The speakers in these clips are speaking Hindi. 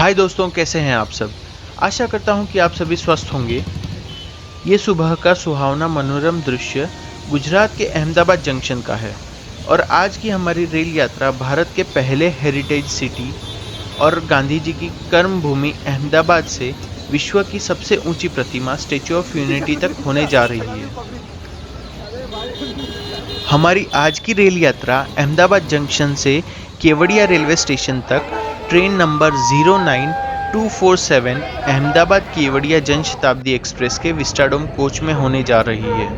हाय दोस्तों, कैसे हैं आप सब। आशा करता हूं कि आप सभी स्वस्थ होंगे। ये सुबह का सुहावना मनोरम दृश्य गुजरात के अहमदाबाद जंक्शन का है और आज की हमारी रेल यात्रा भारत के पहले हेरिटेज सिटी और गांधी जी की कर्म भूमि अहमदाबाद से विश्व की सबसे ऊंची प्रतिमा स्टैच्यू ऑफ यूनिटी तक होने जा रही है। हमारी आज की रेल यात्रा अहमदाबाद जंक्शन से केवड़िया रेलवे स्टेशन तक train number 09247 Ahmedabad Kevadia Jan Shatabdi express के विस्टाडोम कोच में होने जा रही है।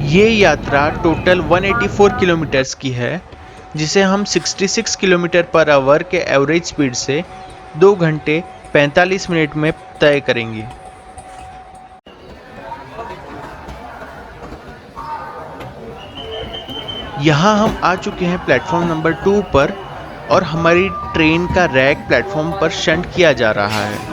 ये यात्रा टोटल 184 किलोमीटर्स की है, जिसे हम 66 किलोमीटर पर आवर के एवरेज स्पीड से 2 घंटे 45 मिनट में तय करेंगे। यहाँ हम आ चुके हैं प्लेटफॉर्म नंबर 2 पर और हमारी ट्रेन का रैक प्लेटफॉर्म पर शंट किया जा रहा है।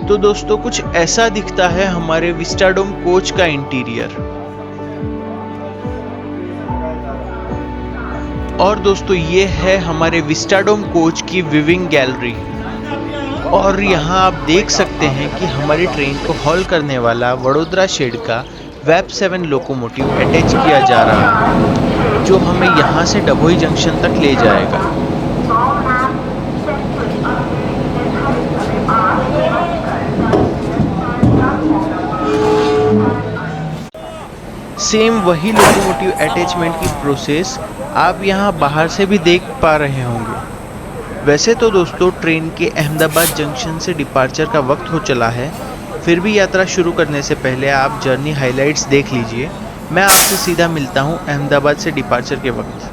तो दोस्तों, कुछ ऐसा दिखता है हमारे विस्टाडोम कोच का इंटीरियर। और दोस्तों, ये है हमारे विस्टाडोम कोच की विविंग गैलरी। और यहाँ आप देख सकते हैं कि हमारी ट्रेन को हॉल करने वाला वडोदरा शेड का वेब 7 लोकोमोटिव अटैच किया जा रहा है, जो हमें यहाँ से डभोई जंक्शन तक ले जाएगा। सेम वही लोकोमोटिव अटैचमेंट की प्रोसेस आप यहाँ बाहर से भी देख पा रहे होंगे। वैसे तो दोस्तों, ट्रेन के अहमदाबाद जंक्शन से डिपार्चर का वक्त हो चला है, फिर भी यात्रा शुरू करने से पहले आप जर्नी हाइलाइट्स देख लीजिए। मैं आपसे सीधा मिलता हूँ अहमदाबाद से डिपार्चर के वक्त।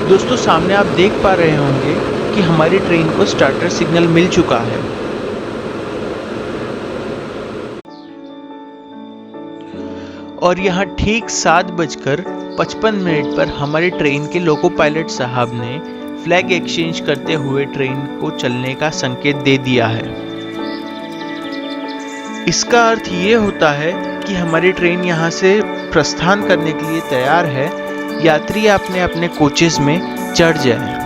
दोस्तों, सामने आप देख पा रहे होंगे कि हमारी ट्रेन को स्टार्टर सिग्नल मिल चुका है। और यहाँ ठीक 7:55 पर हमारी ट्रेन के लोको पायलट साहब ने फ्लैग एक्सचेंज करते हुए ट्रेन को चलने का संकेत दे दिया है। इसका अर्थ ये होता है कि हमारी ट्रेन यहाँ से प्रस्थान करने के लिए तैयार है। यात्री अपने अपने कोचेस में चढ़ जाएं।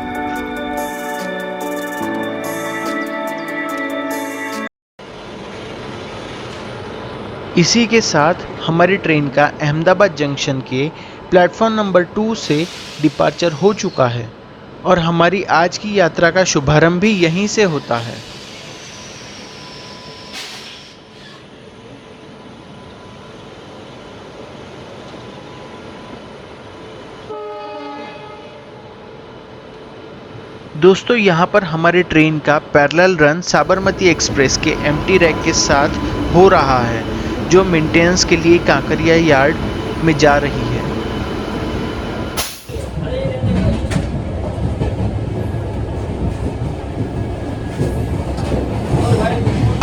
इसी के साथ हमारी ट्रेन का अहमदाबाद जंक्शन के प्लेटफॉर्म नंबर 2 से डिपार्चर हो चुका है और हमारी आज की यात्रा का शुभारंभ भी यहीं से होता है। दोस्तों, यहाँ पर हमारे ट्रेन का पैरेलल रन साबरमती एक्सप्रेस के एम्प्टी रैक के साथ हो रहा है, जो मेंटेनेंस के लिए कांकरिया यार्ड में जा रही है।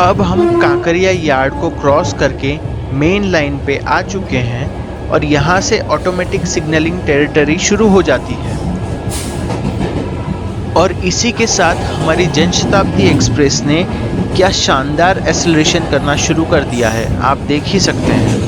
अब हम कांकरिया यार्ड को क्रॉस करके मेन लाइन पे आ चुके हैं और यहाँ से ऑटोमेटिक सिग्नलिंग टेरिटरी शुरू हो जाती है। और इसी के साथ हमारी जनशताब्दी एक्सप्रेस ने क्या शानदार एक्सेलरेशन करना शुरू कर दिया है, आप देख ही सकते हैं।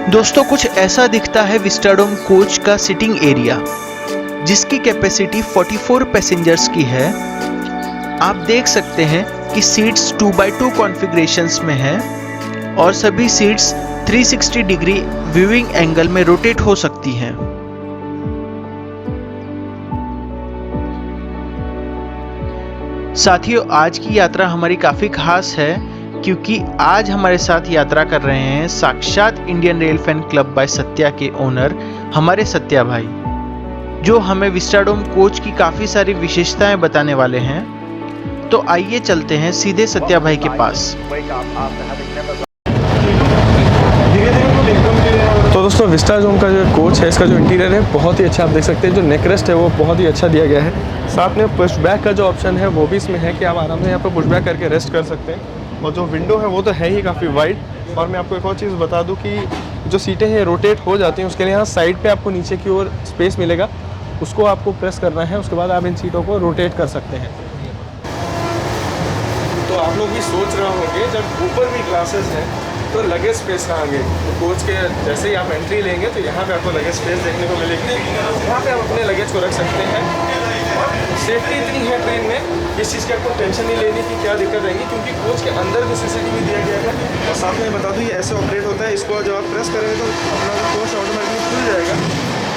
दोस्तों, कुछ ऐसा दिखता है विस्टाडोम कोच का सिटिंग एरिया, जिसकी कैपेसिटी 44 पैसेंजर्स की है। आप देख सकते हैं कि सीट्स 2x2 कॉन्फ़िगरेशंस में हैं और सभी सीट्स 360 डिग्री व्यूइंग एंगल में रोटेट हो सकती हैं। साथियों, आज की यात्रा हमारी काफ़ी खास है, क्योंकि आज हमारे साथ यात्रा कर रहे हैं साक्षात Indian rail fan club bye Satya के ओनर हमारे सत्या भाई, जो हमें विस्टाडोम कोच की काफ़ी सारी विशेषताएं बताने वाले हैं। तो आइए चलते हैं सीधे सत्या भाई के पास। तो दोस्तों, विस्टाडोम का जो कोच है, इसका जो इंटीरियर है बहुत ही अच्छा, आप देख सकते हैं। जो नेक रेस्ट है वो बहुत ही अच्छा दिया गया है। साथ में पुश बैक का जो ऑप्शन है वो भी इसमें है कि आप आराम से यहाँ पर पुश बैक करके रेस्ट कर सकते हैं। और जो विंडो है वो तो है ही काफ़ी वाइड। और मैं आपको एक और चीज़ बता दूं कि जो सीटें हैं रोटेट हो जाती हैं, उसके लिए यहाँ साइड पे आपको नीचे की ओर स्पेस मिलेगा, उसको आपको प्रेस करना है, उसके बाद आप इन सीटों को रोटेट कर सकते हैं। तो आप लोग भी सोच रहे होंगे जब ऊपर भी क्लासेस हैं तो लगेज स्पेस कहाँ गए। तो कोच के जैसे ही आप एंट्री लेंगे तो यहाँ पे आपको लगेज स्पेस देखने को मिलेगी, यहाँ पे आप अपने लगेज को रख सकते हैं। और सेफ्टी इतनी है ट्रेन में, इस चीज़ की आपको टेंशन नहीं लेने की क्या दिक्कत आएगी, क्योंकि कोच के अंदर भी CCTV दिया गया है। और साथ में बता दूँ ये ऐसे ऑपरेट होता है, इसको जब आप प्रेस करेंगे तो अपना जो कोच ऑटोमेटिकली खुल जाएगा।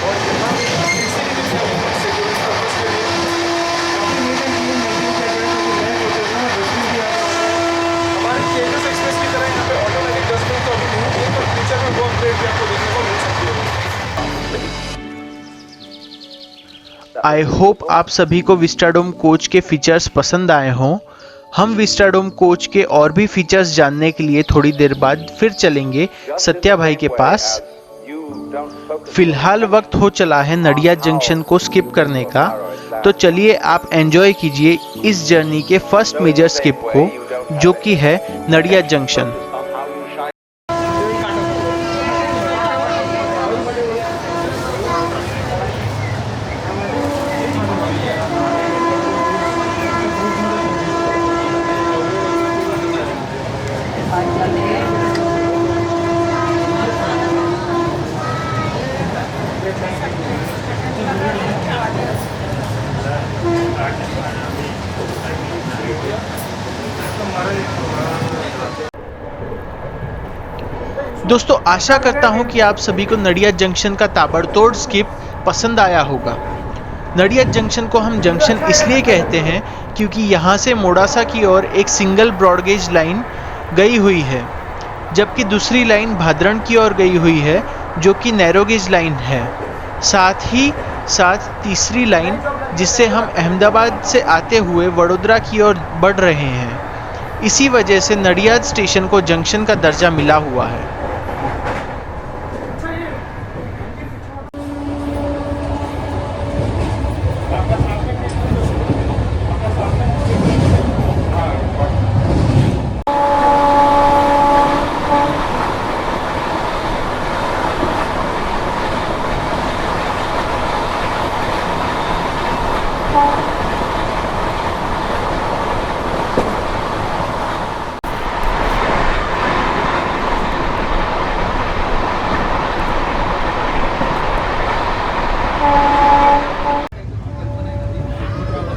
और यहाँ हमारे केजस एक्सप्रेस की तरह यहाँ पे ऑटोमेटिक डस्टबिन तो अभी नहीं है, पर फ्यूचर में वो अपडेट भी आपको देखने को मिल सकती है। आई होप आप सभी को विस्टाडोम कोच के फीचर्स पसंद आए हों। हम विस्टाडोम कोच के और भी फीचर्स जानने के लिए थोड़ी देर बाद फिर चलेंगे सत्या भाई के पास। फिलहाल वक्त हो चला है नडियाद जंक्शन को स्किप करने का, तो चलिए आप एंजॉय कीजिए इस जर्नी के फर्स्ट मेजर स्किप को, जो कि है नडियाद जंक्शन। दोस्तों, आशा करता हूं कि आप सभी को नडियाद जंक्शन का ताबड़तोड़ स्किप पसंद आया होगा। नडियाद जंक्शन को हम जंक्शन इसलिए कहते हैं क्योंकि यहाँ से मोडासा की ओर एक सिंगल ब्रॉडगेज लाइन गई हुई है, जबकि दूसरी लाइन भाद्रण की ओर गई हुई है, जो कि नैरोगेज लाइन है। साथ ही साथ तीसरी लाइन, जिससे हम अहमदाबाद से आते हुए वडोदरा की ओर बढ़ रहे हैं। इसी वजह से नडियाद स्टेशन को जंक्शन का दर्जा मिला हुआ है।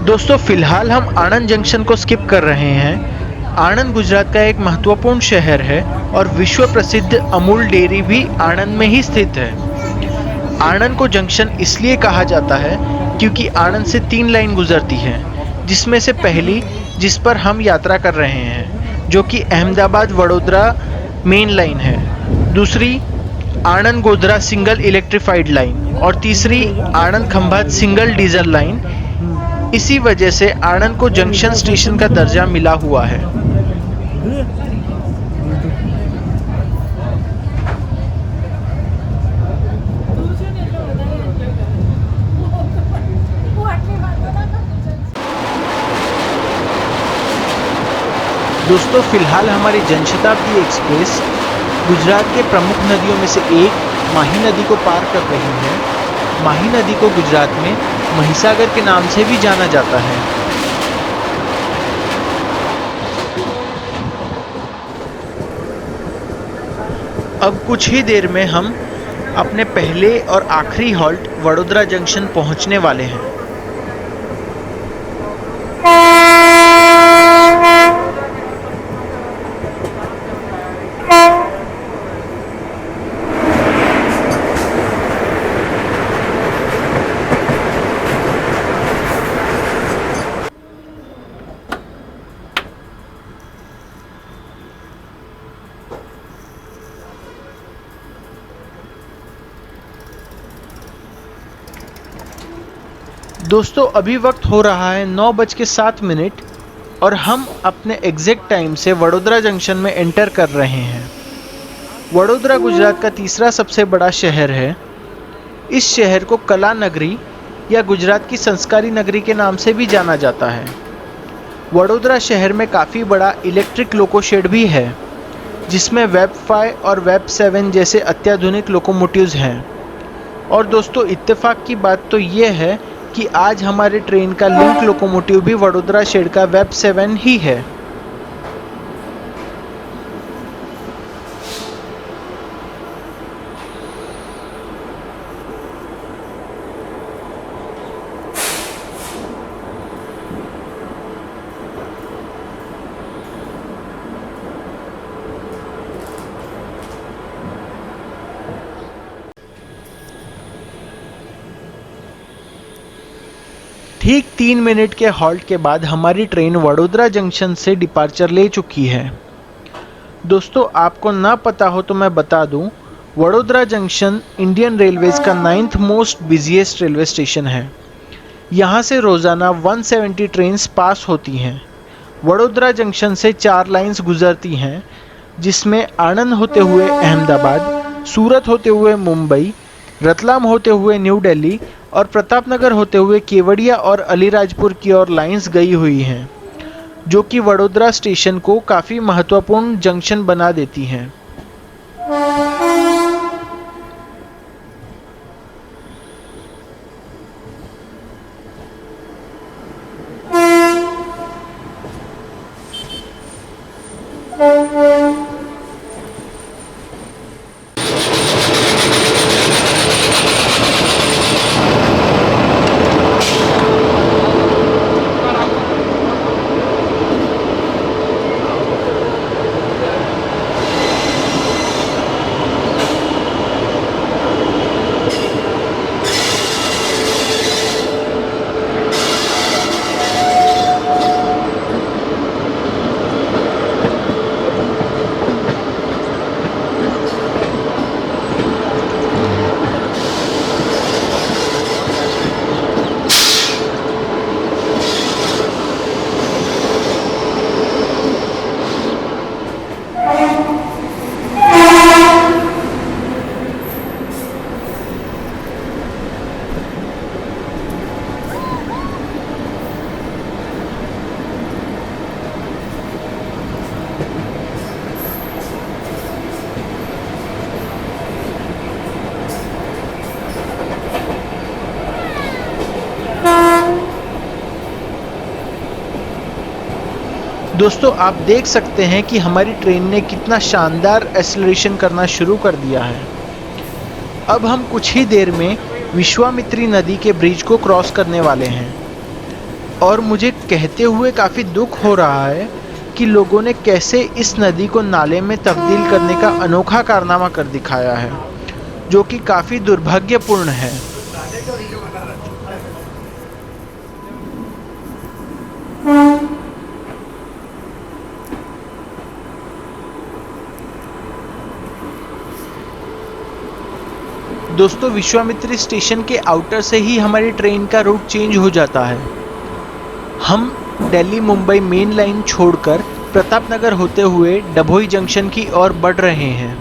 दोस्तों फिलहाल हम आणंद जंक्शन को स्किप कर रहे हैं। आणंद गुजरात का एक महत्वपूर्ण शहर है और विश्व प्रसिद्ध अमूल डेयरी भी आणंद में ही स्थित है। आणंद को जंक्शन इसलिए कहा जाता है क्योंकि आणंद से 3 लाइन गुजरती है, जिसमें से पहली जिस पर हम यात्रा कर रहे हैं जो कि अहमदाबाद वडोदरा मेन लाइन है, दूसरी Anand Godhra single electrified line और तीसरी Anand Khambhat single diesel line. इसी वजह से आणंद को जंक्शन स्टेशन का दर्जा मिला हुआ है। दोस्तों फिलहाल हमारी जनशताब्दी एक्सप्रेस गुजरात के प्रमुख नदियों में से एक माही नदी को पार कर रही है। माही नदी को गुजरात में महिसागर के नाम से भी जाना जाता है। अब कुछ ही देर में हम अपने पहले और आखिरी हॉल्ट वडोदरा जंक्शन पहुंचने वाले हैं। दोस्तों अभी वक्त हो रहा है 9:07 और हम अपने एग्जैक्ट टाइम से वडोदरा जंक्शन में एंटर कर रहे हैं। वडोदरा गुजरात का तीसरा सबसे बड़ा शहर है। इस शहर को कला नगरी या गुजरात की संस्कारी नगरी के नाम से भी जाना जाता है। वडोदरा शहर में काफ़ी बड़ा इलेक्ट्रिक लोको शेड भी है, जिसमें वेब 5 और वेब 7 जैसे अत्याधुनिक लोकोमोटिव्स हैं। और दोस्तों इत्तेफाक की बात तो ये है कि आज हमारे ट्रेन का लिंक लोकोमोटिव भी वडोदरा शेड का वेब 7 ही है। ठीक 3 मिनट के हॉल्ट के बाद हमारी ट्रेन वडोदरा जंक्शन से डिपार्चर ले चुकी है। दोस्तों आपको ना पता हो तो मैं बता दूं, वडोदरा जंक्शन इंडियन रेलवेज का 9th most busiest railway station है। यहाँ से रोज़ाना 170 ट्रेन्स पास होती हैं। वडोदरा जंक्शन से 4 लाइंस गुजरती हैं, जिसमें आणंद होते हुए अहमदाबाद, सूरत होते हुए मुंबई, रतलाम होते हुए न्यू दिल्ली और प्रतापनगर होते हुए केवड़िया और अलीराजपुर की ओर लाइंस गई हुई हैं, जो कि वडोदरा स्टेशन को काफ़ी महत्वपूर्ण जंक्शन बना देती हैं। दोस्तों आप देख सकते हैं कि हमारी ट्रेन ने कितना शानदार एक्सेलरेशन करना शुरू कर दिया है। अब हम कुछ ही देर में विश्वामित्री नदी के ब्रिज को क्रॉस करने वाले हैं। और मुझे कहते हुए काफ़ी दुख हो रहा है कि लोगों ने कैसे इस नदी को नाले में तब्दील करने का अनोखा कारनामा कर दिखाया है, जो कि काफ़ी दुर्भाग्यपूर्ण है। दोस्तों, विश्वामित्री स्टेशन के आउटर से ही हमारी ट्रेन का रूट चेंज हो जाता है। हम दिल्ली मुंबई मेन लाइन छोड़कर प्रतापनगर होते हुए डभोई जंक्शन की ओर बढ़ रहे हैं।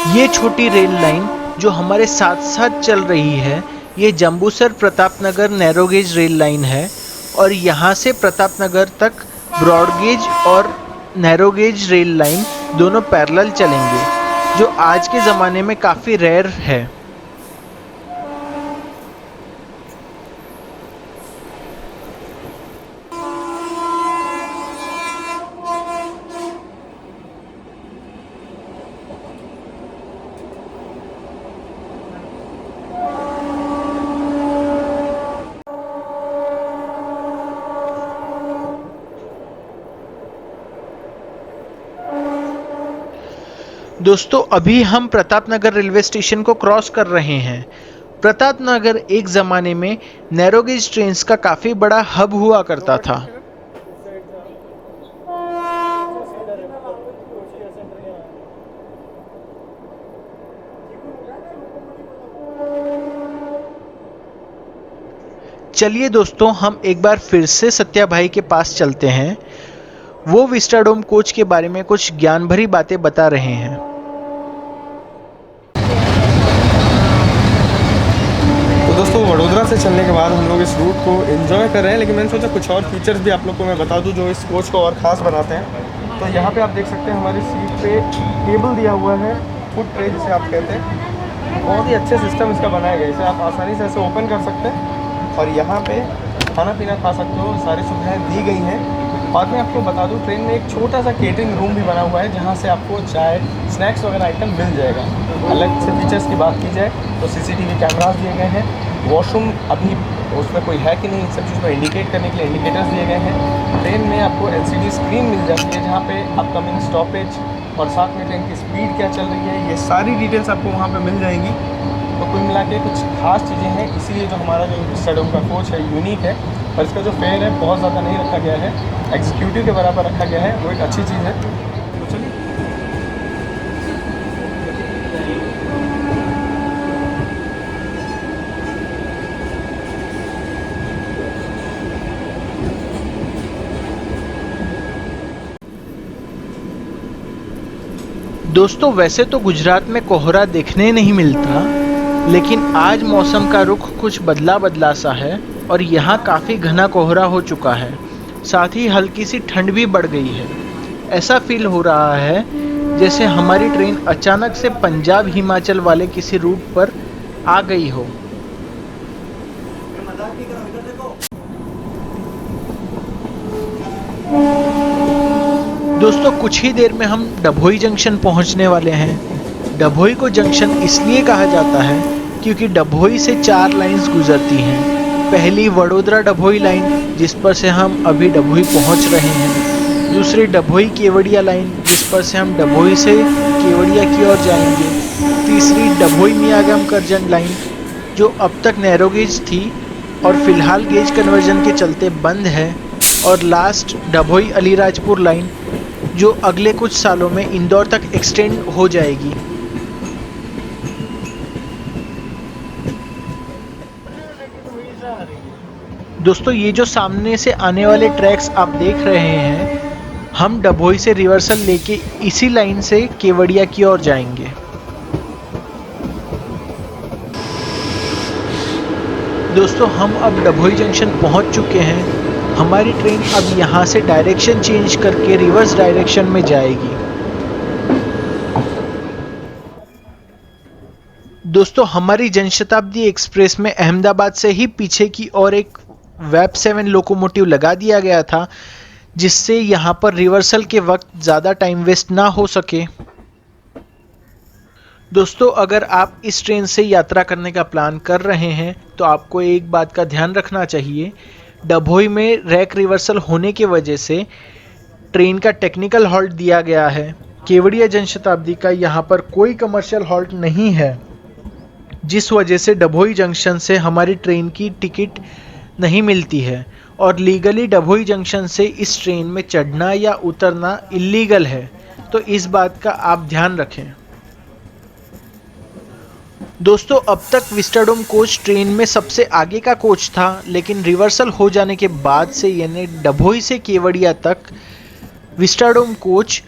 ये छोटी रेल लाइन जो हमारे साथ साथ चल रही है, ये Jambusar Pratapnagar narrow gauge rail line है और यहाँ से प्रतापनगर तक ब्रॉडगेज और नैरोगेज रेल लाइन दोनों पैरेलल चलेंगे, जो आज के ज़माने में काफ़ी रेयर है। दोस्तों, अभी हम प्रतापनगर रेलवे स्टेशन को क्रॉस कर रहे हैं। प्रतापनगर एक ज़माने में नैरोगेज ट्रेन्स का काफ़ी बड़ा हब हुआ करता था। चलिए दोस्तों, हम एक बार फिर से सत्या भाई के पास चलते हैं। वो विस्टाडोम कोच के बारे में कुछ ज्ञान भरी बातें बता रहे हैं। तो दोस्तों, वडोदरा से चलने के बाद हम लोग इस रूट को एंजॉय कर रहे हैं, लेकिन मैंने सोचा कुछ और फीचर्स भी आप लोग को मैं बता दूं जो इस कोच को और ख़ास बनाते हैं। तो यहाँ पे आप देख सकते हैं हमारी सीट पे टेबल दिया हुआ है, फुट ट्रे जिसे आप कहते हैं। बहुत ही अच्छे सिस्टम इसका बनाया गया है, इसे आप आसानी से ऐसे ओपन कर सकते हैं और यहाँ पे खाना पीना खा सकते हो, सारी सुविधाएँ दी गई हैं। बाद में आपको बता दूं, ट्रेन में एक छोटा सा केटरिंग रूम भी बना हुआ है, जहाँ से आपको चाय स्नैक्स वगैरह आइटम मिल जाएगा। अलग से फीचर्स की बात की जाए तो CCTV कैमरास दिए गए हैं। वॉशरूम अभी उसमें कोई है कि नहीं, इन सब चीज़ को इंडिकेट करने के लिए इंडिकेटर्स दिए गए हैं। ट्रेन में आपको LCD स्क्रीन मिल जाती है, जहाँ पे अपकमिंग स्टॉपेज और साथ में ट्रेन की स्पीड क्या चल रही है, ये सारी डिटेल्स आपको वहाँ पे मिल जाएंगी। तो कुल मिला के कुछ खास चीज़ें हैं, इसीलिए जो हमारा जो विस्टाडोम का कोच है यूनिक है। और इसका जो फेयर है बहुत ज़्यादा नहीं रखा गया है, एग्जीक्यूटिव के बराबर रखा गया है, वो एक अच्छी चीज़ है। तो चलिए, दोस्तों, वैसे तो गुजरात में कोहरा देखने नहीं मिलता, लेकिन आज मौसम का रुख कुछ बदला बदला सा है और यहाँ काफ़ी घना कोहरा हो चुका है। साथ ही हल्की सी ठंड भी बढ़ गई है। ऐसा फील हो रहा है जैसे हमारी ट्रेन अचानक से पंजाब हिमाचल वाले किसी रूट पर आ गई हो। दोस्तों, कुछ ही देर में हम डभोई जंक्शन पहुंचने वाले हैं। डभोई को जंक्शन इसलिए कहा जाता है क्योंकि डभोई से 4 लाइंस गुजरती हैं। पहली वडोदरा डभोई लाइन, जिस पर से हम अभी डभोई पहुंच रहे हैं। दूसरी डभोई केवड़िया लाइन, जिस पर से हम डभोई से केवड़िया की ओर जाएंगे। तीसरी डभोई मियागम करजन लाइन, जो अब तक नैरो गेज थी और फिलहाल गेज कन्वर्जन के चलते बंद है। और लास्ट डभोई अलीराजपुर लाइन, जो अगले कुछ सालों में इंदौर तक एक्सटेंड हो जाएगी। दोस्तों, ये जो सामने से आने वाले ट्रैक्स आप देख रहे हैं, हम डभोई से रिवर्सल लेके इसी लाइन से केवड़िया की ओर जाएंगे। दोस्तों, हम अब डभोई जंक्शन पहुंच चुके हैं। हमारी ट्रेन अब यहाँ से डायरेक्शन चेंज करके रिवर्स डायरेक्शन में जाएगी। दोस्तों, हमारी जनशताब्दी एक्सप्रेस में अहमदाबाद से ही पीछे की ओर एक वेब 7 लोकोमोटिव लगा दिया गया था, जिससे यहाँ पर रिवर्सल के वक्त ज़्यादा टाइम वेस्ट ना हो सके। दोस्तों, अगर आप इस ट्रेन से यात्रा करने का प्लान कर रहे हैं तो आपको एक बात का ध्यान रखना चाहिए। डभोई में रैक रिवर्सल होने की वजह से ट्रेन का टेक्निकल हॉल्ट दिया गया है। केवड़िया जनशताब्दी का यहाँ पर कोई कमर्शियल हॉल्ट नहीं है, जिस वजह से डभोई जंक्शन से हमारी ट्रेन की टिकट नहीं मिलती है और लीगली डभोई जंक्शन से इस ट्रेन में चढ़ना या उतरना इलीगल है, तो इस बात का आप ध्यान रखें। दोस्तों, अब तक विस्टाडोम कोच ट्रेन में सबसे आगे का कोच था, लेकिन रिवर्सल हो जाने के बाद से यानी डभोई से केवड़िया तक विस्टाडोम कोच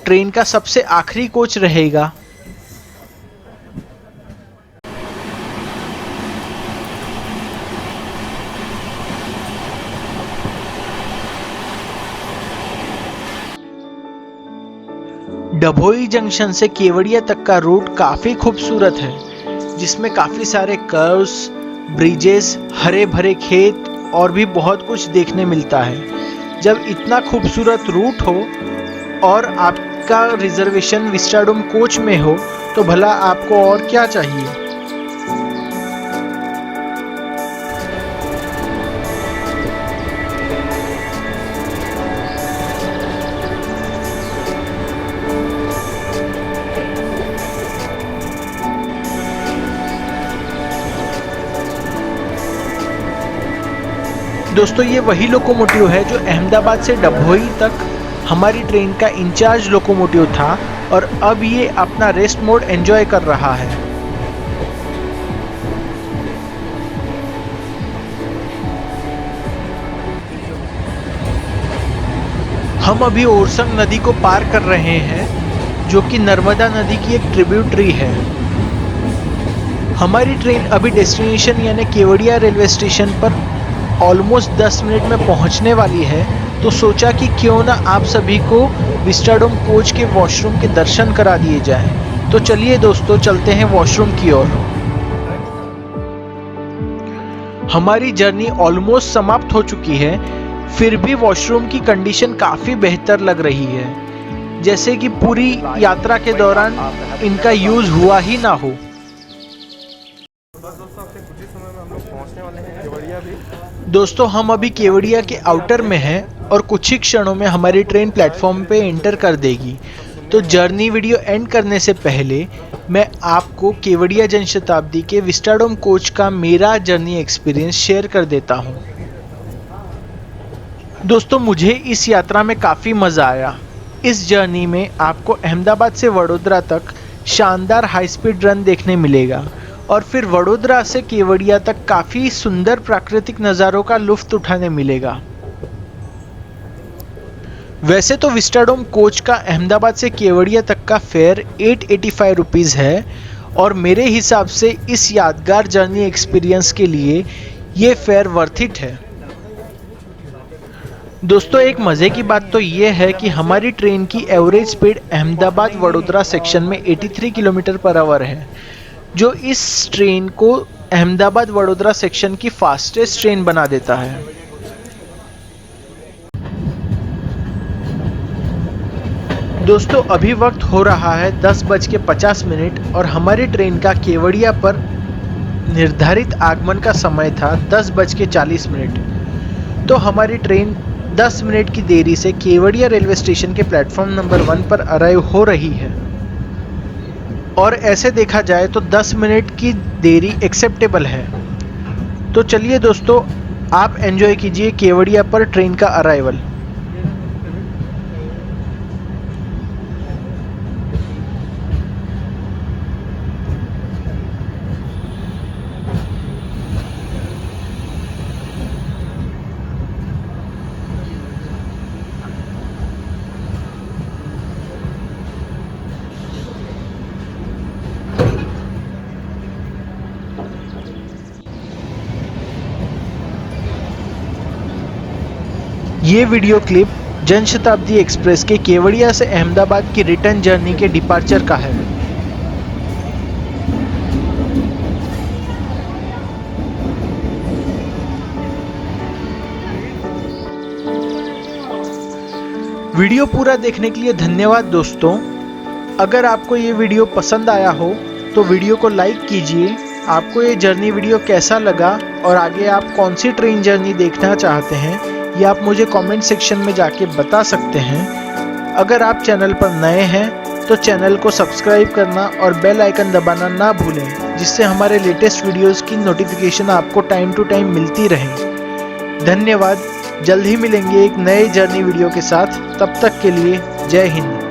ट्रेन का सबसे आखिरी कोच रहेगा। डभोई जंक्शन से केवड़िया तक का रूट काफ़ी खूबसूरत है, जिसमें काफ़ी सारे कर्व्स, ब्रिजेस, हरे भरे खेत और भी बहुत कुछ देखने मिलता है। जब इतना खूबसूरत रूट हो और आपका रिजर्वेशन विस्टाडोम कोच में हो तो भला आपको और क्या चाहिए। दोस्तों, ये वही लोकोमोटिव है जो अहमदाबाद से डभोई तक हमारी ट्रेन का इंचार्ज लोकोमोटिव था और अब ये अपना रेस्ट मोड एंजॉय कर रहा है। हम अभी ओरसंग नदी को पार कर रहे हैं, जो कि नर्मदा नदी की एक ट्रिब्यूटरी है। हमारी ट्रेन अभी डेस्टिनेशन यानी केवड़िया रेलवे स्टेशन पर ऑलमोस्ट 10 मिनट में पहुंचने वाली है, तो सोचा कि क्यों ना आप सभी को विस्टाडोम कोच के वॉशरूम के दर्शन करा दिए जाएं। तो चलिए दोस्तों, चलते हैं वॉशरूम की ओर। हमारी जर्नी ऑलमोस्ट समाप्त हो चुकी है, फिर भी वॉशरूम की कंडीशन काफ़ी बेहतर लग रही है, जैसे कि पूरी यात्रा के दौरान इनका यूज़ हुआ ही ना हो। दोस्तों, हम अभी केवड़िया के आउटर में हैं और कुछ ही क्षणों में हमारी ट्रेन प्लेटफॉर्म पे एंटर कर देगी। तो जर्नी वीडियो एंड करने से पहले मैं आपको केवड़िया जनशताब्दी के विस्टाडोम कोच का मेरा जर्नी एक्सपीरियंस शेयर कर देता हूं। दोस्तों, मुझे इस यात्रा में काफ़ी मज़ा आया। इस जर्नी में आपको अहमदाबाद से वडोदरा तक शानदार हाई स्पीड रन देखने मिलेगा और फिर वडोदरा से केवड़िया तक काफ़ी सुंदर प्राकृतिक नज़ारों का लुफ्त उठाने मिलेगा। वैसे तो विस्टाडोम कोच का अहमदाबाद से केवड़िया तक का फेयर 885 रुपीज़ है और मेरे हिसाब से इस यादगार जर्नी एक्सपीरियंस के लिए ये फेयर वर्थ इट है। दोस्तों, एक मज़े की बात तो ये है कि हमारी ट्रेन की average speed Ahmedabad Vadodara section में 83 किलोमीटर पर आवर है, जो इस ट्रेन को अहमदाबाद वडोदरा सेक्शन की फास्टेस्ट ट्रेन बना देता है। दोस्तों अभी वक्त हो रहा है 10:50 और हमारी ट्रेन का केवड़िया पर निर्धारित आगमन का समय था 10:40। तो हमारी ट्रेन 10 मिनट की देरी से केवड़िया रेलवे स्टेशन के प्लेटफॉर्म नंबर 1 पर अराइव हो रही है। और ऐसे देखा जाए तो 10 मिनट की देरी एक्सेप्टेबल है। तो चलिए दोस्तों, आप एंजॉय कीजिए केवड़िया पर ट्रेन का अराइवल। ये वीडियो क्लिप जनशताब्दी एक्सप्रेस के केवड़िया से अहमदाबाद की रिटर्न जर्नी के डिपार्चर का है। वीडियो पूरा देखने के लिए धन्यवाद दोस्तों। अगर आपको ये वीडियो पसंद आया हो तो वीडियो को लाइक कीजिए। आपको ये जर्नी वीडियो कैसा लगा और आगे आप कौन सी ट्रेन जर्नी देखना चाहते हैं ये आप मुझे कमेंट सेक्शन में जाके बता सकते हैं। अगर आप चैनल पर नए हैं तो चैनल को सब्सक्राइब करना और बेल आइकन दबाना ना भूलें, जिससे हमारे लेटेस्ट वीडियोस की नोटिफिकेशन आपको टाइम टू टाइम मिलती रहे। धन्यवाद। जल्द ही मिलेंगे एक नए जर्नी वीडियो के साथ। तब तक के लिए जय हिंद।